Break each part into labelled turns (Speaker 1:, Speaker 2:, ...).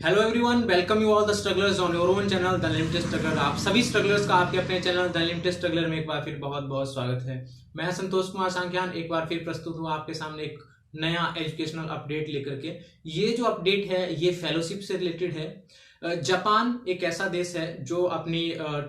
Speaker 1: Hello everyone, welcome you all the strugglers on your own channel the limited struggler. आप सभी strugglers का आपके अपने चैनल द लिमिटेड स्ट्रगलर में एक बार फिर बहुत बहुत स्वागत है। मैं संतोष कुमार सांख्यान एक बार फिर प्रस्तुत हूँ आपके सामने एक नया एजुकेशनल अपडेट लेकर के। ये जो अपडेट है ये फेलोशिप से रिलेटेड है। जापान एक ऐसा देश है जो अपनी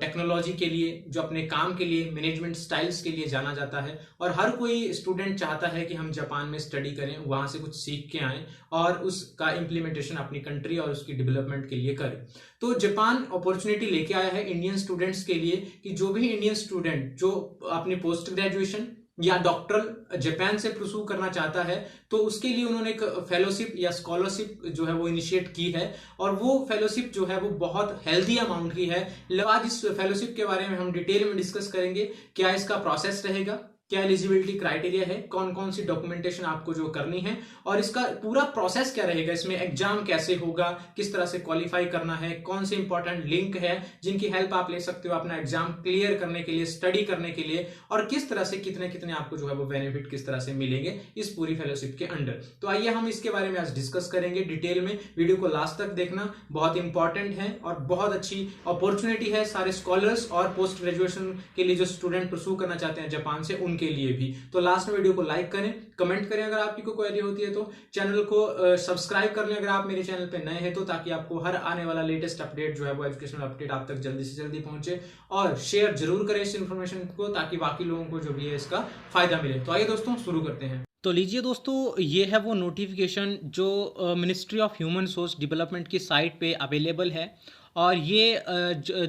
Speaker 1: टेक्नोलॉजी के लिए, जो अपने काम के लिए, मैनेजमेंट स्टाइल्स के लिए जाना जाता है और हर कोई स्टूडेंट चाहता है कि हम जापान में स्टडी करें, वहां से कुछ सीख के आएं और उसका इम्प्लीमेंटेशन अपनी कंट्री और उसकी डेवलपमेंट के लिए करें। तो जापान अपॉर्चुनिटी लेके आया है इंडियन स्टूडेंट्स के लिए कि जो भी इंडियन स्टूडेंट जो अपनी पोस्ट ग्रेजुएशन या डॉक्टरल जापान से परस्यू करना चाहता है तो उसके लिए उन्होंने एक फेलोशिप या स्कॉलरशिप जो है वो इनिशिएट की है और वो फेलोशिप जो है वो बहुत हेल्दी अमाउंट की है। आज इस फेलोशिप के बारे में हम डिटेल में डिस्कस करेंगे। क्या इसका प्रोसेस रहेगा, क्या एलिजिबिलिटी क्राइटेरिया है, कौन कौन सी डॉक्यूमेंटेशन आपको जो करनी है और इसका पूरा प्रोसेस क्या रहेगा, इसमें एग्जाम कैसे होगा, किस तरह से क्वालिफाई करना है, कौन से इंपॉर्टेंट लिंक है जिनकी हेल्प आप ले सकते हो अपना एग्जाम क्लियर करने के लिए, स्टडी करने के लिए, और किस तरह से कितने कितने आपको जो है वो बेनिफिट किस तरह से मिलेंगे इस पूरी फेलोशिप के अंडर। तो आइए हम इसके बारे में आज डिस्कस करेंगे डिटेल में। वीडियो को लास्ट तक देखना बहुत इंपॉर्टेंट है और बहुत अच्छी अपॉर्चुनिटी है सारे स्कॉलर्स और पोस्ट ग्रेजुएशन के लिए जो स्टूडेंट परस्यू करना चाहते हैं जापान से उनके लिए भी। तो लास्ट में वीडियो को लाइक करें, कमेंट करें अगर आपकी कोई क्वेरी होती है, तो चैनल को सब्सक्राइब कर लें अगर आप मेरे चैनल पे नए हैं तो, ताकि आपको हर आने वाला लेटेस्ट अपडेट जो है वो एजुकेशनल अपडेट आप तक जल्दी से जल्दी पहुंचे। और शेयर जरूर करें इस इंफॉर्मेशन को ताकि बाकी लोगों को जो भी है इसका फायदा मिले। तो आइए दोस्तों शुरू करते हैं। तो लीजिए दोस्तों, ये है वो नोटिफिकेशन जो ministry of human resource development की साइट पे अवेलेबल है और ये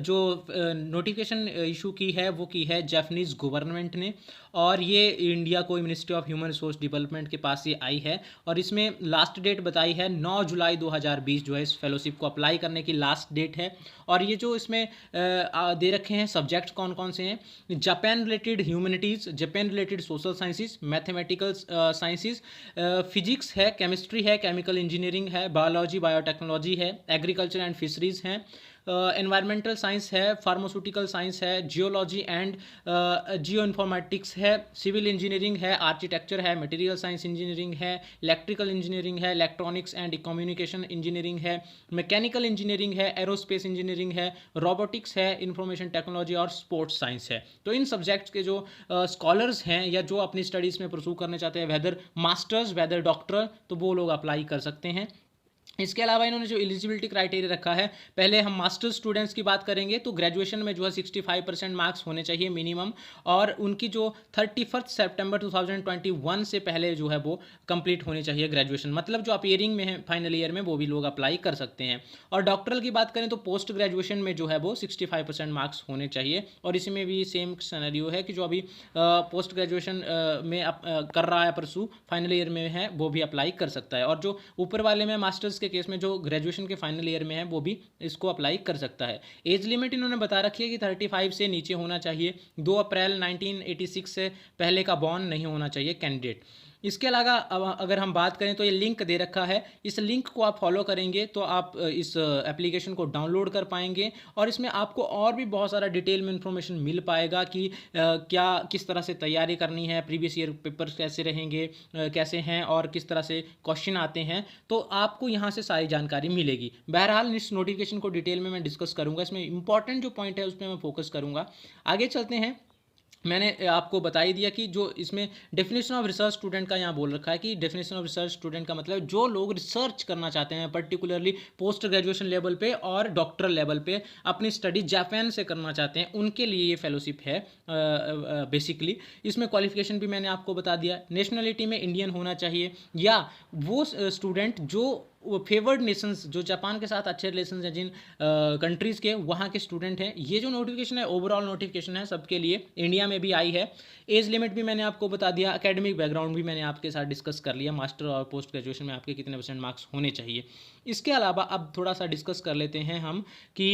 Speaker 1: जो नोटिफिकेशन इशू की है वो की है जापानीज़ गवर्नमेंट ने और ये इंडिया को ministry of human resource development के पास ये आई है और इसमें लास्ट डेट बताई है 9 जुलाई 2020 जो है इस फेलोशिप को अप्लाई करने की लास्ट डेट है। और ये जो इसमें दे रखे हैं सब्जेक्ट कौन कौन से हैं, Japan related humanities, Japan related social sciences, mathematical sciences, physics है, केमिस्ट्री है, केमिकल इंजीनियरिंग है, बायोलॉजी बायोटेक्नोलॉजी है, एग्रीकल्चर एंड फिशरीज़ हैं, एनवायरमेंटल साइंस है, फार्मास्यूटिकल साइंस है, जियोलॉजी एंड जियो इन्फॉर्मेटिक्स है, सिविल इंजीनियरिंग है, आर्किटेक्चर है, मटेरियल साइंस इंजीनियरिंग है, इलेक्ट्रिकल इंजीनियरिंग है, इलेक्ट्रॉनिक्स एंड कम्युनिकेशन इंजीनियरिंग है, मैकेनिकल इंजीनियरिंग है, एरोस्पेस इंजीनियरिंग है, रोबोटिक्स है, इंफॉर्मेशन टेक्नोलॉजी और स्पोर्ट्स साइंस है। तो इन सब्जेक्ट्स के जो स्कॉलर्स हैं या जो अपनी स्टडीज़ में परस्यू करने चाहते हैं, वेदर मास्टर्स वेदर डॉक्टर, तो वो लोग अप्लाई कर सकते हैं। इसके अलावा इन्होंने जो एलिजिबिलिटी क्राइटेरिया रखा है, पहले हम मास्टर स्टूडेंट्स की बात करेंगे तो ग्रेजुएशन में जो है 65% मार्क्स होने चाहिए मिनिमम और उनकी जो 31 सितंबर 2021 से पहले जो है वो कंप्लीट होनी चाहिए ग्रेजुएशन, मतलब जो अपियरिंग में है फाइनल ईयर में वो भी लोग अप्लाई कर सकते हैं। और डॉक्टरल की बात करें तो पोस्ट ग्रेजुएशन में जो है वो 65% मार्क्स होने चाहिए और इसमें भी सेम सिनेरियो है कि जो अभी पोस्ट ग्रेजुएशन में कर रहा है परसू फाइनल ईयर में है वो भी अप्लाई कर सकता है। और जो ऊपर वाले में मास्टर्स के केस में जो ग्रेजुएशन के फाइनल ईयर में है वो भी इसको अप्लाई कर सकता है। एज लिमिट इन्होंने बता रखी है कि 35 से नीचे होना चाहिए, 2 अप्रैल 1986 से पहले का बॉर्न नहीं होना चाहिए कैंडिडेट। इसके अलावा अगर हम बात करें तो ये लिंक दे रखा है, इस लिंक को आप फॉलो करेंगे तो आप इस एप्लीकेशन को डाउनलोड कर पाएंगे और इसमें आपको और भी बहुत सारा डिटेल में इंफॉर्मेशन मिल पाएगा कि क्या किस तरह से तैयारी करनी है, प्रीवियस ईयर पेपर्स कैसे रहेंगे, कैसे हैं और किस तरह से क्वेश्चन आते हैं, तो आपको यहाँ से सारी जानकारी मिलेगी। बहरहाल इस नोटिफिकेशन को डिटेल में मैं डिस्कस करूँगा, इसमें इंपॉर्टेंट जो पॉइंट है उस पर मैं फोकस करूँगा। आगे चलते हैं। मैंने आपको बता ही दिया कि जो इसमें डेफिनेशन ऑफ रिसर्च स्टूडेंट का यहाँ बोल रखा है कि डेफिनेशन ऑफ रिसर्च स्टूडेंट का मतलब जो लोग रिसर्च करना चाहते हैं पर्टिकुलरली पोस्ट ग्रेजुएशन लेवल पे और डॉक्टरल लेवल पे अपनी स्टडी जापान से करना चाहते हैं उनके लिए ये फेलोशिप है बेसिकली। इसमें क्वालिफिकेशन भी मैंने आपको बता दिया, नेशनलिटी में इंडियन होना चाहिए या वो स्टूडेंट जो फेवर्ड नेशंस, जो जापान के साथ अच्छे रिलेशन हैं जिन कंट्रीज़ के, वहाँ के स्टूडेंट हैं। ये जो नोटिफिकेशन है ओवरऑल नोटिफिकेशन है सबके लिए, इंडिया में भी आई है। एज लिमिट भी मैंने आपको बता दिया, एकेडमिक बैकग्राउंड भी मैंने आपके साथ डिस्कस कर लिया, मास्टर और पोस्ट ग्रेजुएशन में आपके कितने % मार्क्स होने चाहिए। इसके अलावा अब थोड़ा सा डिस्कस कर लेते हैं हम कि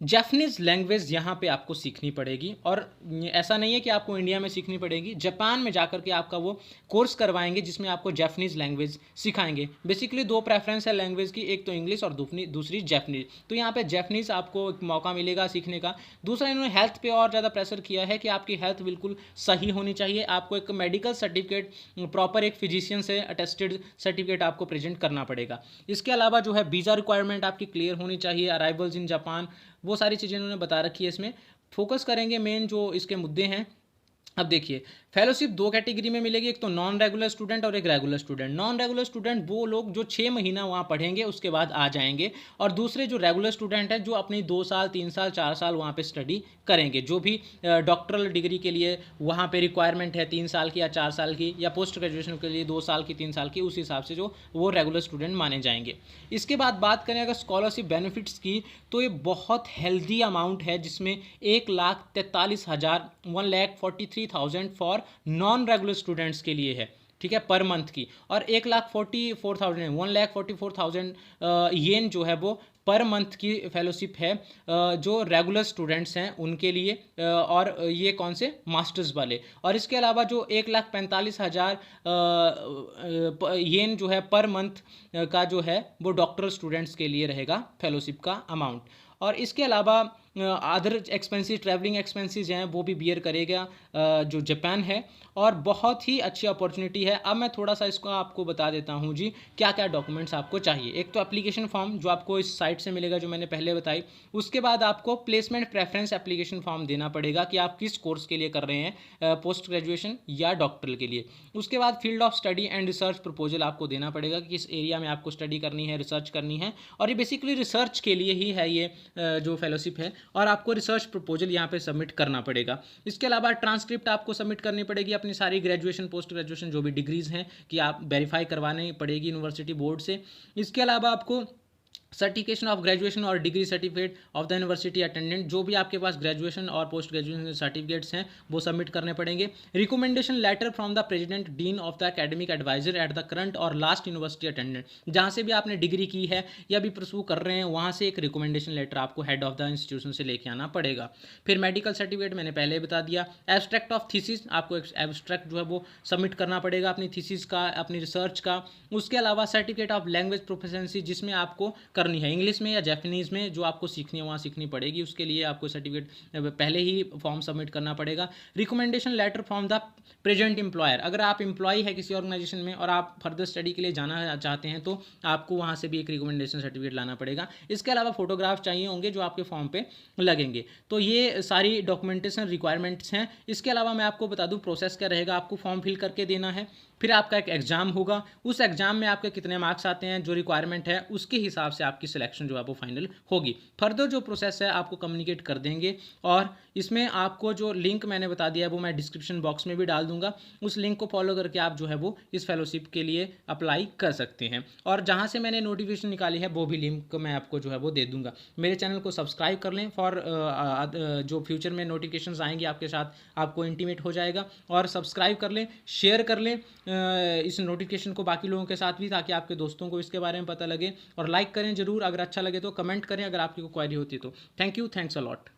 Speaker 1: जापानीज लैंग्वेज यहाँ पे आपको सीखनी पड़ेगी, और ऐसा नहीं है कि आपको इंडिया में सीखनी पड़ेगी, जापान में जाकर के आपका वो कोर्स करवाएंगे जिसमें आपको जापानीज लैंग्वेज सिखाएंगे। बेसिकली दो प्रेफरेंस है लैंग्वेज की, एक तो इंग्लिश और दूसरी जापानीज। तो यहाँ पे जापानीज आपको एक मौका मिलेगा सीखने का। दूसरा, इन्होंने हेल्थ पे और ज़्यादा प्रेशर किया है कि आपकी हेल्थ बिल्कुल सही होनी चाहिए, आपको एक मेडिकल सर्टिफिकेट, प्रॉपर एक फिजिशियन से अटेस्टेड सर्टिफिकेट आपको प्रेजेंट करना पड़ेगा। इसके अलावा जो है वीज़ा रिक्वायरमेंट आपकी क्लियर होनी चाहिए, अराइवल्स इन जापान, वो सारी चीज़ें इन्होंने बता रखी है। इसमें फोकस करेंगे मेन जो इसके मुद्दे हैं। अब देखिए, फेलोशिप दो कैटेगरी में मिलेगी, एक तो नॉन रेगुलर स्टूडेंट और एक regular student. Non regular student वो लोग जो 6 महीना वहाँ पढ़ेंगे उसके बाद आ जाएंगे, और दूसरे जो रेगुलर स्टूडेंट हैं जो अपनी 2 साल 3 साल 4 साल वहाँ पे स्टडी करेंगे, जो भी डॉक्टरल डिग्री के लिए वहाँ पे रिक्वायरमेंट है 3 साल की या 4 साल की, या पोस्ट ग्रेजुएशन के लिए 2 साल की 3 साल की, उस हिसाब से जो वो रेगुलर स्टूडेंट माने जाएंगे। इसके बाद बात करें अगर स्कॉलरशिप बेनिफिट्स की, तो ये बहुत हेल्दी अमाउंट है, जिसमें 1,43,000 1,43,000 फॉर नॉन रेगुलर स्टूडेंट्स के लिए है, ठीक है, पर मंथ की। और 1,44,000 1,44,000 येन जो है वो पर मंथ की फेलोशिप है जो रेगुलर स्टूडेंट्स हैं उनके लिए, और ये कौन से, मास्टर्स वाले। और इसके अलावा जो 1,45,000 येन जो है पर मंथ का जो है वो डॉक्टरल स्टूडेंट्स के लिए रहेगा फेलोशिप का अमाउंट। और इसके अलावा अदर एक्सपेंसेस, ट्रैवलिंग एक्सपेंसेस हैं वो भी बियर करेगा जो जापान है, और बहुत ही अच्छी अपॉर्चुनिटी है। अब मैं थोड़ा सा इसको आपको बता देता हूँ जी, क्या क्या डॉक्यूमेंट्स आपको चाहिए। एक तो एप्लीकेशन फॉर्म जो आपको इस साइट से मिलेगा जो मैंने पहले बताई, उसके बाद आपको प्लेसमेंट प्रेफरेंस एप्लीकेशन फॉर्म देना पड़ेगा कि आप किस कोर्स के लिए कर रहे हैं, पोस्ट ग्रेजुएशन या डॉक्टरल के लिए। उसके बाद field of study and research proposal आपको देना पड़ेगा कि किस एरिया में आपको स्टडी करनी है, रिसर्च करनी है, और ये बेसिकली रिसर्च के लिए ही है ये जो फेलोशिप है, और आपको रिसर्च प्रपोजल यहाँ पे सबमिट करना पड़ेगा। इसके अलावा ट्रांसक्रिप्ट आपको सबमिट करनी पड़ेगी अपनी सारी ग्रेजुएशन पोस्ट ग्रेजुएशन जो भी डिग्रीज हैं कि आप वेरीफाई करवानी पड़ेगी यूनिवर्सिटी बोर्ड से। इसके अलावा आपको सर्टिफिकेशन ऑफ ग्रेजुएशन और degree certificate of the university attendant, जो भी आपके पास ग्रेजुएशन और पोस्ट ग्रेजुएशन सर्टिफिकेट्स हैं वो सबमिट करने पड़ेंगे। Recommendation letter from the president dean of the academic advisor at the current और लास्ट यूनिवर्सिटी अटेंडेंट, जहाँ से भी आपने डिग्री की है या भी परसू कर रहे हैं वहाँ से एक रिकमेंडेशन लेटर आपको हेड ऑफ द इंस्टीट्यूशन से लेके आना पड़ेगा। फिर मेडिकल सर्टिफिकेट मैंने पहले बता दिया। एब्स्ट्रैक्ट ऑफ थीसिस, आपको एक एब्स्ट्रैक्ट जो है वो सबमिट करना पड़ेगा अपनी थीसिस का, अपनी रिसर्च का। उसके अलावा सर्टिफिकेट ऑफ लैंग्वेज प्रोफिशिएंसी, जिसमें आपको करनी है इंग्लिश में या जापानीज़ में, जो आपको सीखनी है वहाँ सीखनी पड़ेगी, उसके लिए आपको सर्टिफिकेट पहले ही फॉर्म सबमिट करना पड़ेगा। Recommendation letter from the present employer, अगर आप एम्प्लॉय है किसी ऑर्गेनाइजेशन में और आप फर्दर स्टडी के लिए जाना चाहते हैं तो आपको वहाँ से भी एक रिकमेंडेशन सर्टिफिकेट लाना पड़ेगा। इसके अलावा फोटोग्राफ चाहिए होंगे जो आपके फॉर्म पे लगेंगे। तो ये सारी डॉक्यूमेंटेशन रिक्वायरमेंट्स हैं। इसके अलावा मैं आपको बता दूँ प्रोसेस क्या रहेगा। आपको फॉर्म फिल करके देना है, फिर आपका एक एग्ज़ाम होगा, उस एग्ज़ाम में आपके कितने मार्क्स आते हैं, जो रिक्वायरमेंट है उसके हिसाब से आपकी सिलेक्शन जो है वो फाइनल होगी। फर्दर जो प्रोसेस है आपको कम्युनिकेट कर देंगे, और इसमें आपको जो लिंक मैंने बता दिया है वो मैं डिस्क्रिप्शन बॉक्स में भी डाल दूंगा। उस लिंक को फॉलो करके आप जो है वो इस फेलोशिप के लिए अप्लाई कर सकते हैं, और जहाँ से मैंने नोटिफिकेशन निकाली है वो भी लिंक मैं आपको जो है वो दे दूंगा। मेरे चैनल को सब्सक्राइब कर लें फॉर जो फ्यूचर में नोटिफिकेशन आएंगे आपके साथ आपको इंटीमेट हो जाएगा, और सब्सक्राइब कर लें, शेयर कर लें इस नोटिफिकेशन को बाकी लोगों के साथ भी, ताकि आपके दोस्तों को इसके बारे में पता लगे, और लाइक करें जरूर अगर अच्छा लगे तो, कमेंट करें अगर आपकी कोई क्वेरी होती है तो। Thank you, thanks a lot.